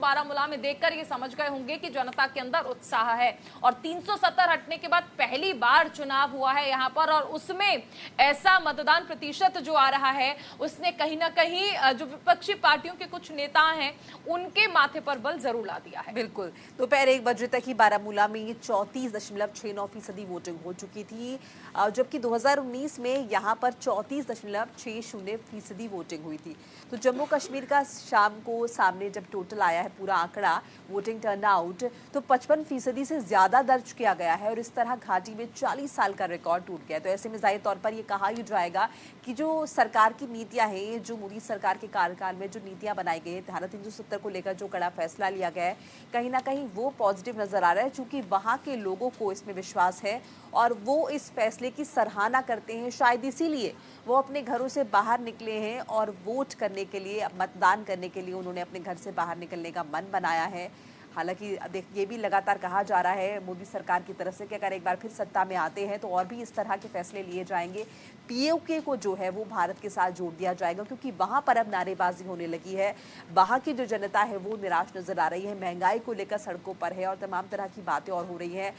बारामूला में देखकर ये समझ गए होंगे कि जनता के अंदर उत्साह है। और 370 हटने के बाद पहली बार चुनाव हुआ है यहाँ पर, और उसमें ऐसा मतदान प्रतिशत जो आ रहा है उसने कहीं ना कहीं जो विपक्षी पार्टियों के कुछ नेता हैं उनके माथे पर बल जरूर ला दिया है। बिल्कुल, दोपहर 1 बजे तक ही बारामूला में ये 34.69% वोटिंग हो चुकी थी, जबकि 2019 में यहाँ पर 34.60% वोटिंग हुई थी। तो जम्मू कश्मीर का शाम को सामने जब टोटल आया है पूरा आंकड़ा वोटिंग टर्नआउट, तो 55% से ज्यादा दर्ज किया गया है और इस तरह घाटी में 40 साल का रिकॉर्ड टूट गया। तो ऐसे में जाहिर तौर पर ये कहा ही जाएगा कि जो सरकार की नीतियां हैं, जो मोदी सरकार के कार्यकाल में जो नीतियां बनाई गई है, धारा 370 को लेकर जो कड़ा फैसला लिया गया है, कहीं ना कहीं वो पॉजिटिव नजर आ रहा है, चूंकि वहां के लोगों को इसमें विश्वास है और वो इस फैसले की सराहना करते हैं। शायद इसीलिए वो अपने घरों से बाहर निकले हैं और वोट करने के लिए, मतदान करने के लिए उन्होंने अपने घर से बाहर निकलने का मन बनाया है। हालांकि ये भी लगातार कहा जा रहा है मोदी सरकार की तरफ से कि अगर एक बार फिर सत्ता में आते हैं तो और भी इस तरह के फैसले लिए जाएंगे, पीओके को जो है वो भारत के साथ जोड़ दिया जाएगा, क्योंकि वहां पर अब नारेबाजी होने लगी है। वहां की जो जनता है वो निराश नजर आ रही है, महंगाई को लेकर सड़कों पर है और तमाम तरह की बातें और हो रही हैं।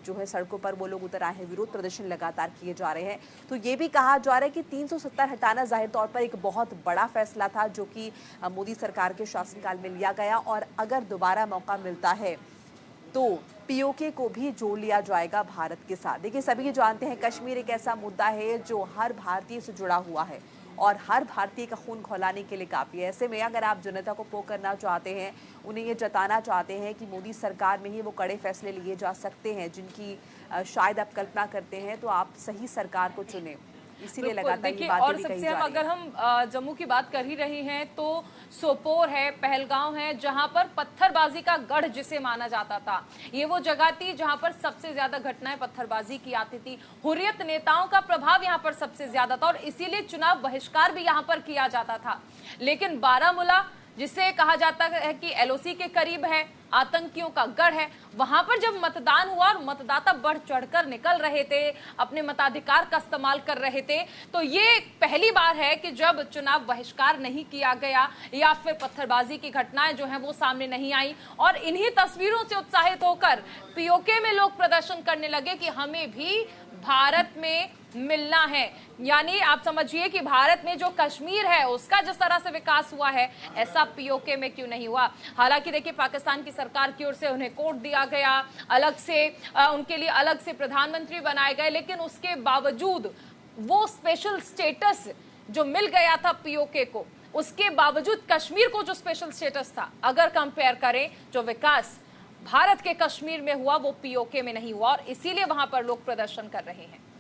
जो है सड़कों पर वो लोग उतर आए हैं, विरोध प्रदर्शन लगातार किए जा रहे हैं। तो ये भी कहा जा रहा है कि 370 हटाना जाहिर तौर पर एक बहुत बड़ा फैसला था जो कि मोदी सरकार के शासनकाल में लिया गया, और अगर दोबारा मौका मिलता है तो पीओके को भी जोड़ लिया जाएगा भारत के साथ। देखिए, सभी जानते हैं कश्मीर एक ऐसा मुद्दा है जो हर भारतीय से जुड़ा हुआ है और हर भारतीय का खून खौलाने के लिए काफ़ी है। ऐसे में अगर आप जनता को पो करना चाहते हैं, उन्हें ये जताना चाहते हैं कि मोदी सरकार में ही वो कड़े फैसले लिए जा सकते हैं जिनकी शायद आप कल्पना करते हैं, तो आप सही सरकार को चुने। इसीलिए लगातार देखिए, और सबसे अगर हम जम्मू की बात कर ही रही हैं तो सोपोर है, पहलगांव है, जहां पर पत्थरबाजी का गढ़ जिसे माना जाता था, ये वो जगह थी जहां पर सबसे ज्यादा घटनाएं पत्थरबाजी की आती थी। हुर्रियत नेताओं का प्रभाव यहां पर सबसे ज्यादा था और इसीलिए चुनाव बहिष्कार भी यहां पर किया जाता था। लेकिन बारामूला, जिसे कहा जाता है कि एलओसी के करीब है, आतंकियों का गढ़ है, वहां पर जब मतदान हुआ और मतदाता बढ़ चढ़कर निकल रहे थे, अपने मताधिकार का इस्तेमाल कर रहे थे, तो ये पहली बार है कि जब चुनाव बहिष्कार नहीं किया गया या फिर पत्थरबाजी की घटनाएं जो हैं वो सामने नहीं आई। और इन्हीं तस्वीरों से उत्साहित होकर पीओके में लोग प्रदर्शन करने लगे कि हमें भी भारत में मिलना है। यानी आप समझिए कि भारत में जो कश्मीर है उसका जिस तरह से विकास हुआ है, ऐसा पीओके में क्यों नहीं हुआ। हालांकि देखिए, पाकिस्तान की सरकार की ओर से उन्हें कोर्ट दिया गया, अलग से उनके लिए अलग से प्रधानमंत्री बनाए गए, लेकिन उसके बावजूद वो स्पेशल स्टेटस जो मिल गया था पीओके को, उसके बावजूद कश्मीर को जो स्पेशल स्टेटस था, अगर कंपेयर करें, जो विकास भारत के कश्मीर में हुआ वो पीओके में नहीं हुआ और इसीलिए वहां पर लोग प्रदर्शन कर रहे हैं।